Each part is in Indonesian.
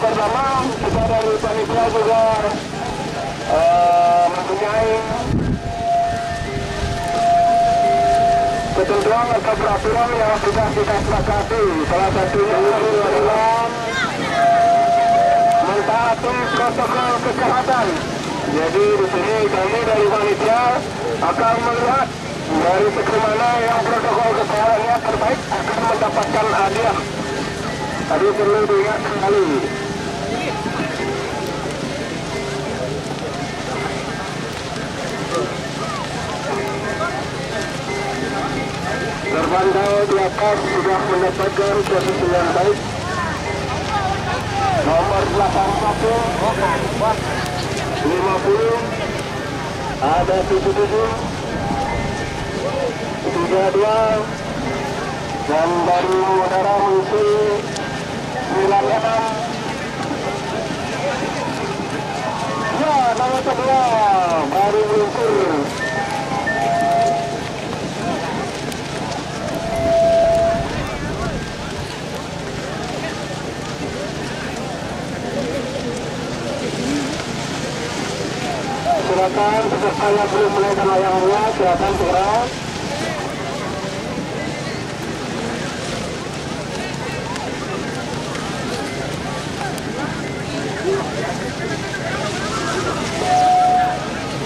Pertama kita dari panitia juga mempunyai ketentuan atau peraturan yang sudah kita sepakati. Salah satunya adalah mentaati protokol kesehatan. Jadi di sini kami dari panitia akan melihat dari sektor mana yang protokol kesehatannya terbaik akan mendapatkan hadiah. Tadi perlu diingat kembali. Terpantau di atas sudah mendapatkan posisi yang baik. Nomor 81, 50, ada 77, 32, dan dari udara mengisi 96. Ya, nomor kedua baru meluncur. Silakan peserta yang belum menaikkan layangannya, silakan segera.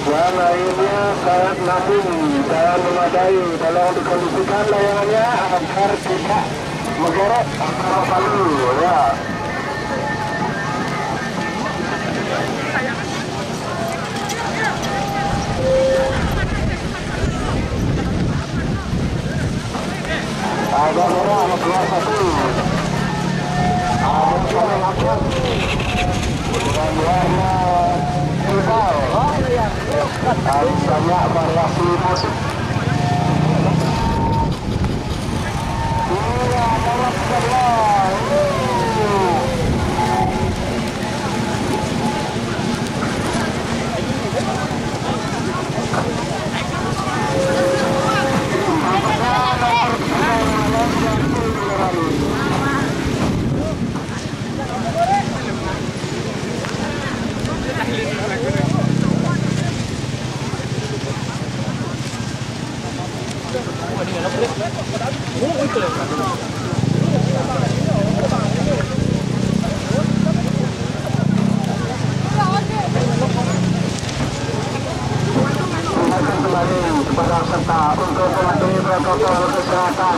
Dan lainnya sangat nabung dan memadai. Tolong dikondisikan layangannya agar tidak menggeret antara palu, ya. Ada orang kelas 1. Ada orang aktif. Dengan warna hijau. Dan banyak variasi musik. Iya, dalam sebelah. Jakarta untuk mematuhi protokol kesehatan.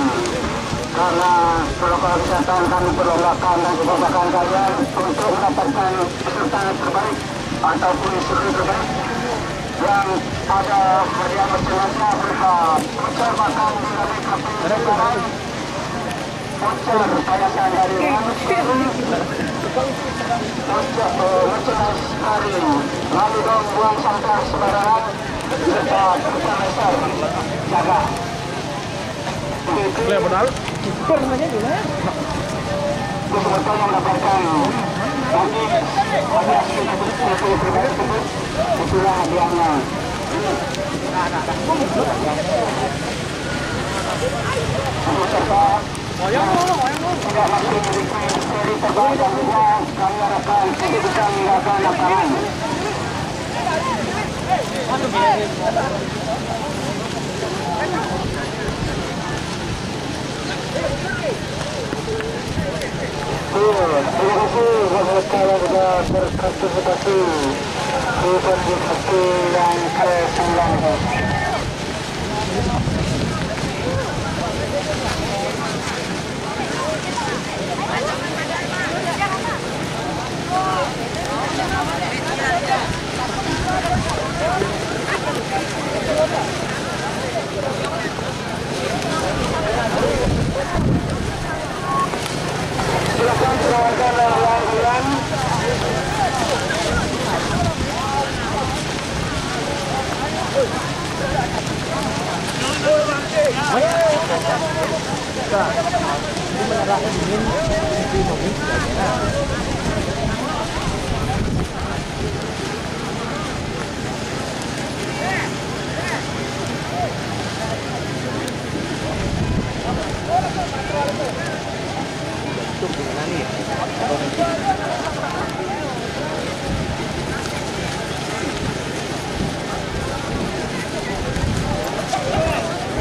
Karena protokol kesehatan kami perlombakan dan kebanggaan kalian untuk mendapatkan peserta terbaik ataupun instruktur terbaik yang ada hadiah masing-masing berupa voucher makan di Balai Kafe Lebaran, voucher payasan dari merchandise hari lalu dong buang sampah sembarangan serta berpanasan jaga. Boleh modal? Pernahnya gimana? Betul-betul mendapatkan bagi hadiah terbaik tersebut, itulah hadiahnya. Serta tidak masih memiliki seri terbaik dan juga kami harapkan bisa meninggalkan lapangan. Terima kasih buat kalian sudah berpartisipasi di partisipasi yang ke-9. Silakan keluarkan lawan-lawan.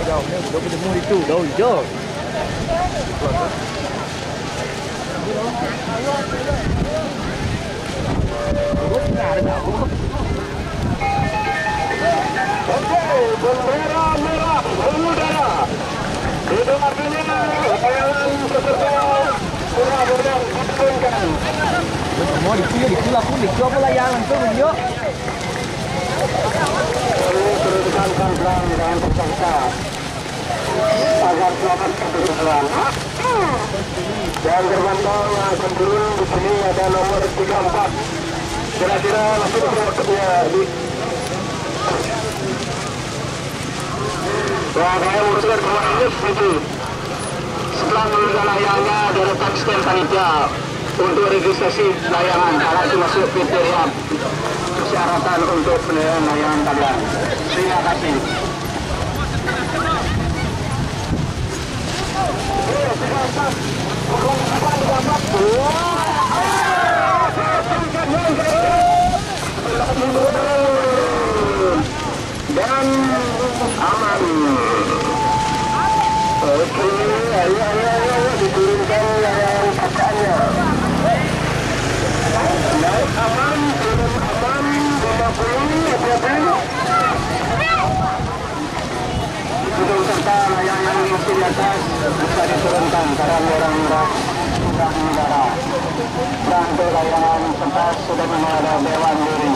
Đâu có mua đi chủ đâu chứ. Oke, bendera merah mengudara. Itu artinya bayangan peserta benar-benar diturunkan. Mau dikira pun dikira pelayang itu video. Teruskan pelan-pelan dengan peserta agar selamat keberjalan. Dan gerbang tol yang akan turun di sini ada nomor 34. Kira-kira nanti berikutnya di. Wah, saya uruskan semua ini setuju. Setelah menunjukkan layangnya direktur scan panitia untuk registrasi layangan langsung masuk kriteria persyaratan untuk penilaian layangan kalian. Terima kasih. Dan aman. Oke, ayo diturunkan layangan kakaknya. Naik aman, turun aman, 50, hati-hati. Untuk serta layangan mesin di atas bisa diturunkan karena orang-orang sudah mengendara. Dan untuk layangan sempat sudah ada dewan diri.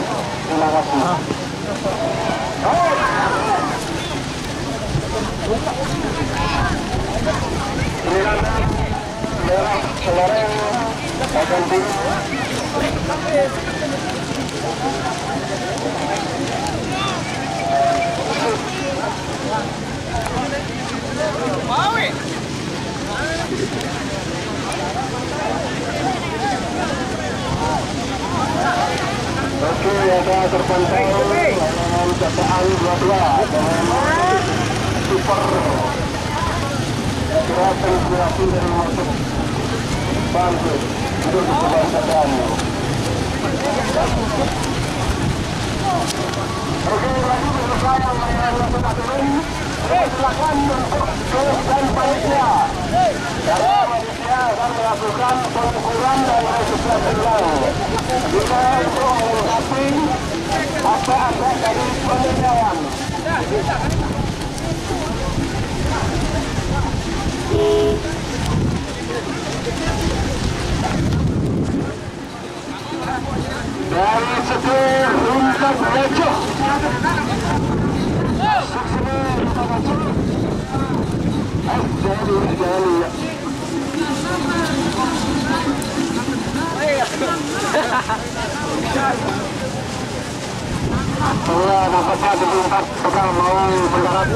Terima kasih. Merah selereng bagian tinggi. Oke, ada terpantau dengan cacaan 22 dengan super gerakan kreatif dari masuk bantu untuk dicoba cacaannya. Oke, lagi berusaha yang sudah turun. Silakan untuk dan panitia. Karena panitia akan melakukan pengukuran dan registrasi ulang. Jika untuk melengkapi aspek-aspek dari penilaian. Dari setir Runtak Lecoh. Iya, nampaknya di tempat sedang mau mendarat.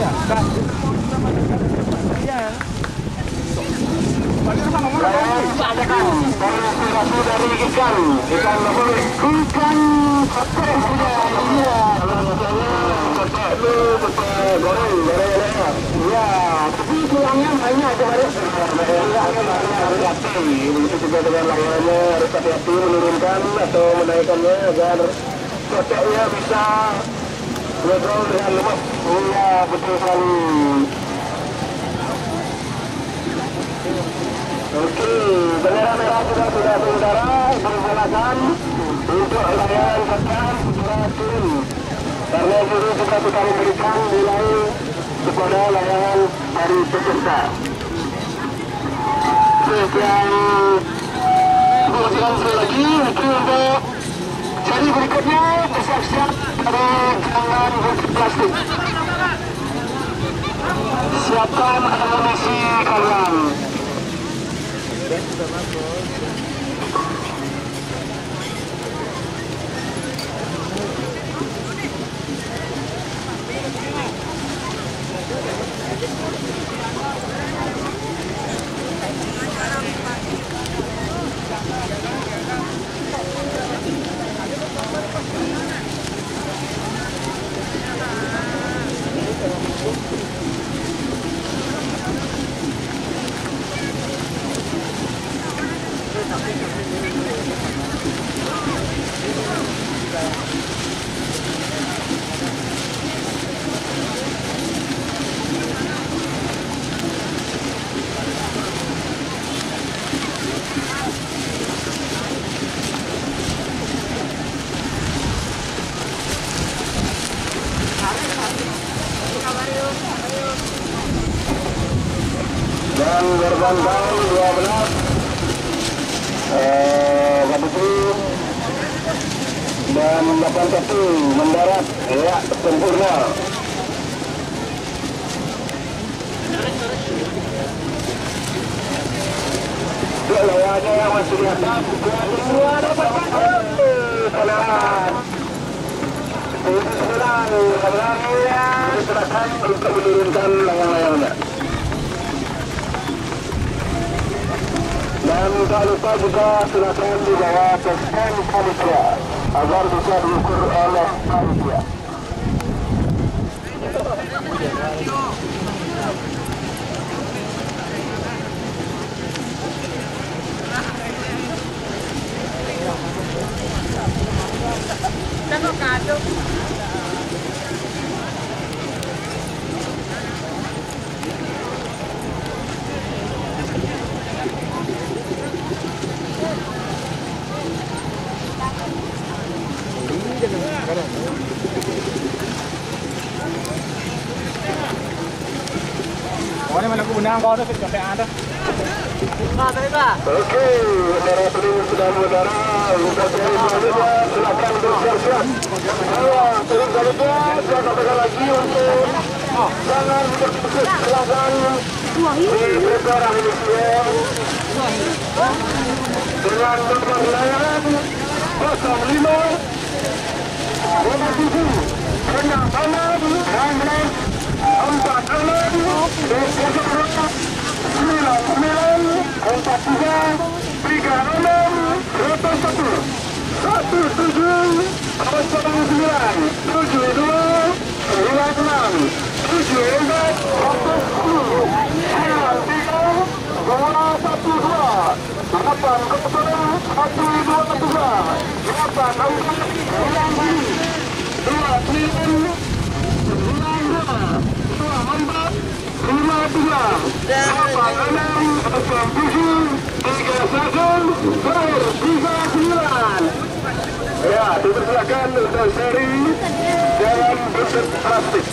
Polisi dari ikan goreng, ya, tapi tulangnya banyak kemarin. Begitu juga dengan layangannya harus hati-hati menurunkan atau menaikkannya agar koteknya bisa ngobrol dengan lemak. Iya, betul sekali. Oke, bendera merah sudah berudara, dipersilakan untuk layangan sekarang segera turun. Karena guru sudah kita memberikan nilai kepada layangan dari peserta. Sekian sekali lagi untuk seri berikutnya bersiap-siap dari jangan buntut plastik. Siapkan amunisi kalian. Dan gerbang tahun 12 Kapitri dan 81 mendarat, ya, sempurna. Lawannya yang masih di atas, dua dapat kanan. Diserahkan untuk menurunkan layang-layangnya. Dan tak lupa juga silakan dibawa ke stand panitia agar bisa diukur oleh panitia. Oh, ini mana guna kau tu sampai ada. Oke, para penulis sudah mengudara untuk seri selanjutnya, silakan bersiap-siap. Ayo, seri selanjutnya, saya katakan lagi untuk jangan berkhusus, silakan di-prepare amunisinya dengan nomor layangan 05 27 renang tangan 9. Ya, dipersilakan untuk seri jangan buntut plastik.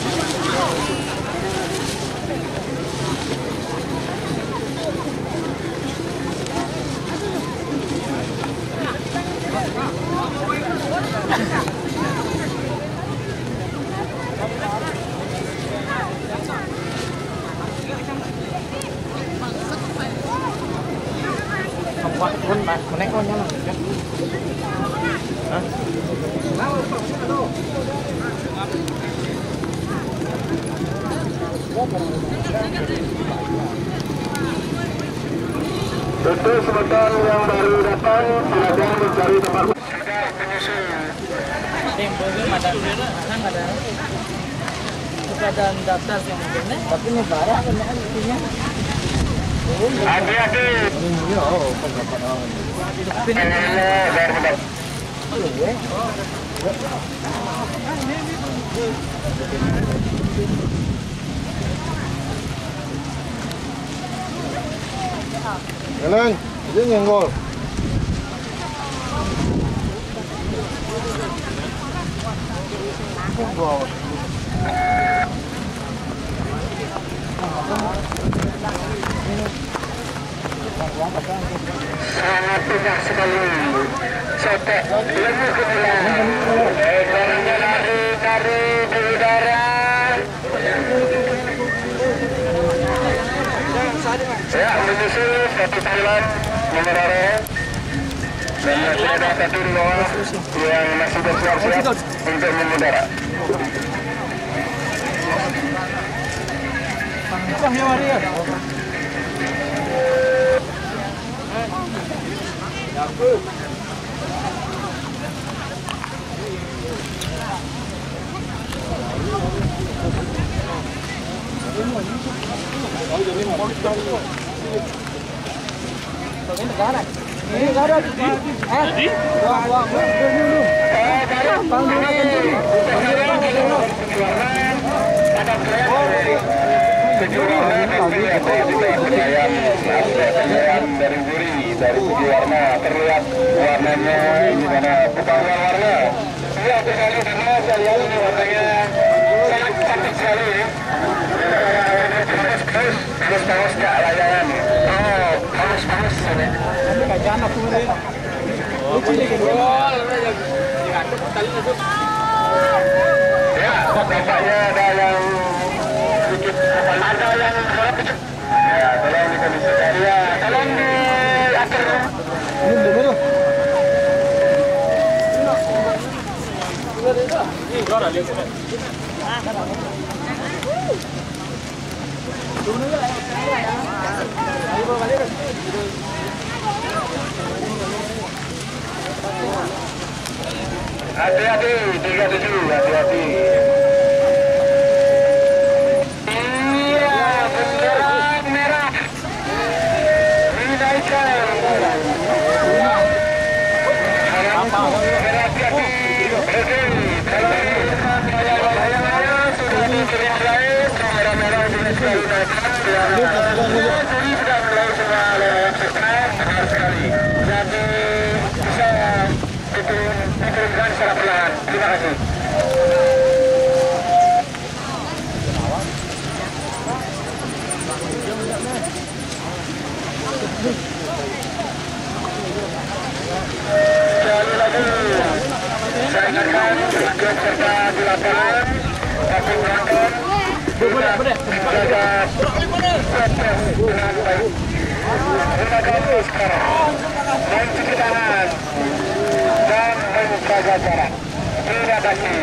Menek konyol lah. Hah? Untuk sebentar yang baru datang, silakan mencari tempat penyusul. Keadaan daftar yang mungkin tapi ini barang kan intinya. Hati-hati. Jalan, dia nyenggol. Sangat indah sekali. Sotek lebih ke belakang. Barangnya lari di udara. Ya, menyusul satu Thailand mengendarai. Dan masih ada satu di bawah yang masih bersiap-siap untuk mengudara. Pangkahnya Maria. Ini negara. Ini negara. Jadi? Dari buri, dari segi warna terlihat warnanya gimana bukan warna. Iya sekali karena saya lihat ini warnanya sangat cantik sekali. Halus nggak layangan. Oh, halus ini. Kajian aku ini. Lucu nih gol. Ya, tampaknya ada yang sedikit ada yang ya, tolong dikondisikan ya, tolong diatur. Ini bener. Hati-hati, 37, hati-hati. Iya, bendera merah. Dinaikkan. Hati-hati. Sudah diberi lain, merah-merah jenis dinaikkan. Jadi sudah mulai semua lewat sekali. Jadi bisa diturunkan secara perlahan. Terima kasih. Sekali lagi saya ingatkan untuk serta di lapangan tapi penonton jaga prokes dengan baik. Gunakan masker, mencuci tangan, dan menjaga jarak. Terima kasih.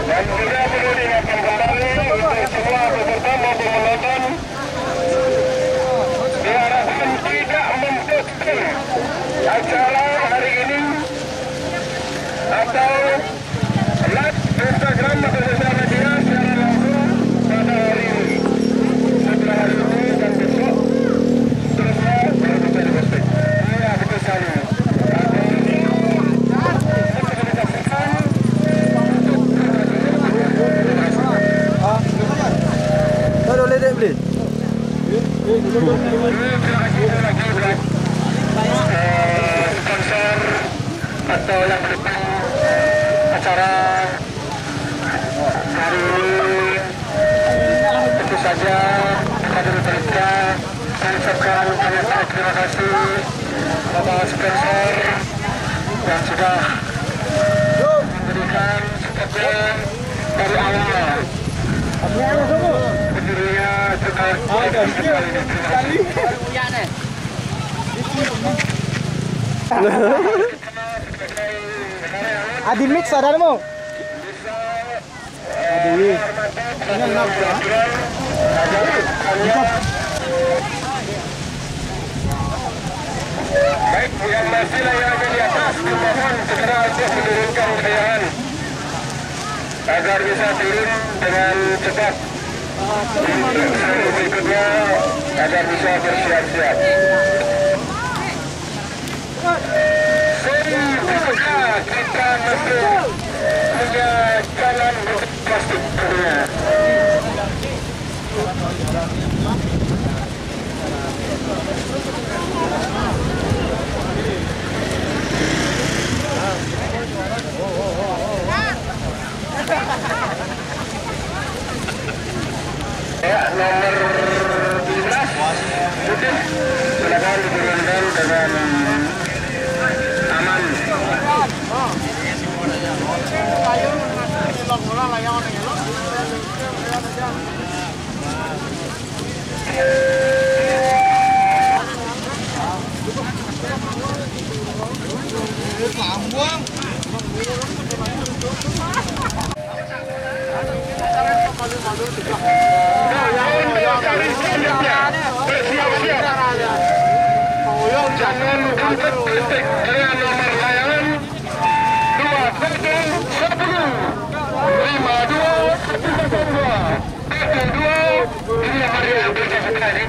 Dan juga perlu diingatkan kembali untuk semua peserta maupun penonton diharapkan tidak memposting acara hari ini atau live Instagram atau sosial media secara langsung pada hari ini. Setelah hari ini dan besok seterusnya baru bisa diposting. Iya betul sekali. Baru ledek beli. Sponsor atau yang mendukung acara hari ini tentu saja kader Pelita saya ucapkan banyak terima kasih kepada sponsor yang sudah memberikan support dari awal. Berdirinya terima kasih. Adi mix ada mau? Adi. Baik, yang masih layarnya di atas, dimohon segera untuk menurunkan kendaraan agar bisa turun dengan cepat. Untuk seluruh berikutnya agar bisa bersiap-siap. Selanjutnya kita masuk punya jalan plastik kedua. Ya, nomor 17 Putih, silakan diturunkan dengan aman. Jangan kaget ketik dengan nomor layangan 2110 52 ini yang hari yang berjasa ini